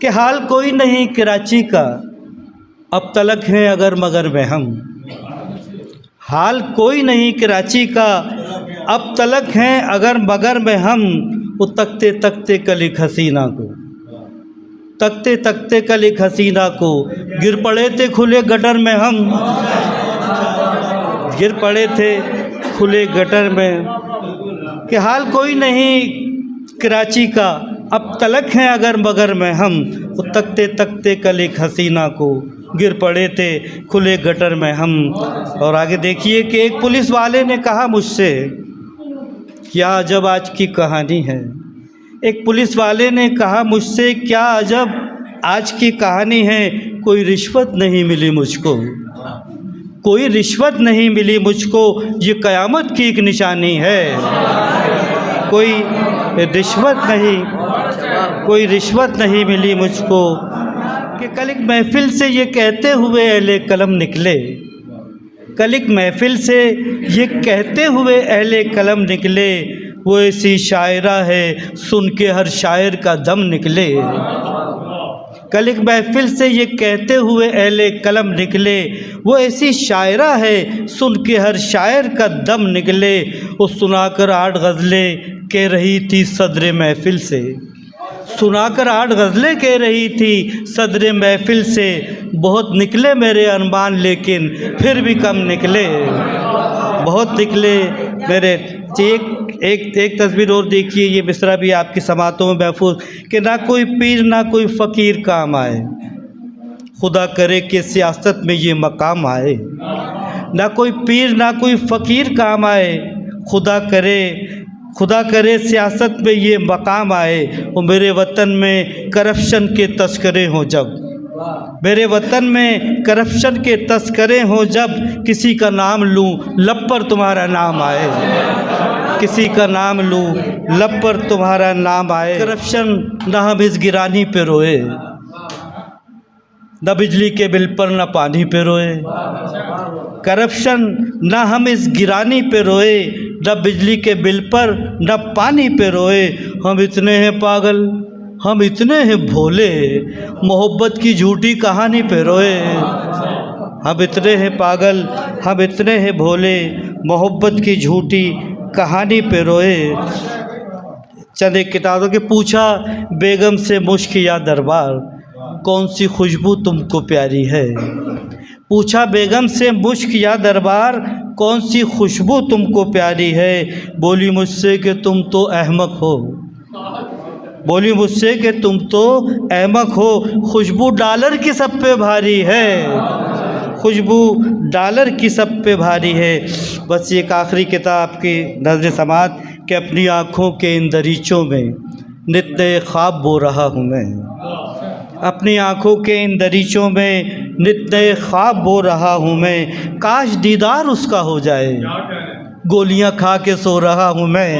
कि हाल कोई नहीं कराची का, अब तलक हैं अगर मगर में हम। हाल कोई नहीं कराची का, अब तलक हैं अगर मगर में हम। वो तकते तकते कल एक हसीना को, तकते तकते कल एक हसीना को, गिर पड़े थे खुले गटर में हम। गिर पड़े थे खुले गटर में कि हाल कोई नहीं कराची का, अब तलक हैं अगर मगर में हम। वो तकते तकते कल एक हसीना को, गिर पड़े थे खुले गटर में हम। और आगे देखिए कि एक पुलिस वाले ने कहा मुझसे, क्या अजब आज की कहानी है। एक पुलिस वाले ने कहा मुझसे, क्या अजब आज की कहानी है। कोई रिश्वत नहीं मिली मुझको, कोई रिश्वत नहीं मिली मुझको, ये क़यामत की एक निशानी है। कोई रिश्वत नहीं मिली मुझको। कि कल एक महफ़िल से ये कहते हुए अहले कलम निकले, कल एक महफ़िल से ये कहते हुए अहले कलम निकले। वो ऐसी शायरा है सुन के हर शायर का दम निकले। कल एक महफ़िल से ये कहते हुए अहले कलम निकले। वो ऐसी शायरा है सुन के हर शायर का दम निकले। वो सुनाकर 8 गज़लें कह रही थी सदर महफ़िल से, सुनाकर 8 गज़लें कह रही थी सदर महफ़िल से। बहुत निकले मेरे अरमान लेकिन फिर भी कम निकले, बहुत निकले मेरे। एक तस्वीर और देखिए, ये मिसरा भी आपकी समातों में महफूज, कि ना कोई पीर ना कोई फ़कीर काम आए, खुदा करे कि सियासत में ये मकाम आए। ना कोई पीर ना कोई फ़कीर काम आए, खुदा करे सियासत में ये मकाम आए। वो मेरे वतन में करप्शन के तस्करे हों जब, मेरे वतन में करप्शन के तस्करे हों जब, किसी का नाम लूँ लब पर तुम्हारा नाम आए, किसी का नाम लूँ लब पर तुम्हारा नाम आए। करप्शन न हम इस गिरानी पे रोए, न बिजली के बिल पर न पानी पे रोए। करप्शन न हम इस गिरानी पे रोए, न बिजली के बिल पर न पानी पे रोए। हम इतने हैं पागल, हम इतने हैं भोले, मोहब्बत की झूठी कहानी पे रोए। हम इतने हैं पागल, हम इतने हैं भोले, मोहब्बत की झूठी कहानी पे रोए। चंद एक किताबों के पूछा बेगम से मुश्क या दरबार, कौन सी खुशबू तुमको प्यारी है। पूछा बेगम से मुश्क या दरबार, कौन सी खुशबू तुमको प्यारी है। बोली मुझसे कि तुम तो अहमक हो, बोली मुझसे कि तुम तो अहमक हो। खुशबू डॉलर की सब पे भारी है, खुशबू डॉलर की सब पे भारी है। बस एक आखिरी किताब की नज़र समात कि अपनी आँखों के इन दरीचों में नित नए ख्वाब बो रहा हूँ मैं, अपनी आँखों के इन दरीचों में नित नए ख्वाब बो रहा हूँ मैं। काश दीदार उसका हो जाए, गोलियाँ खा के सो रहा हूँ मैं।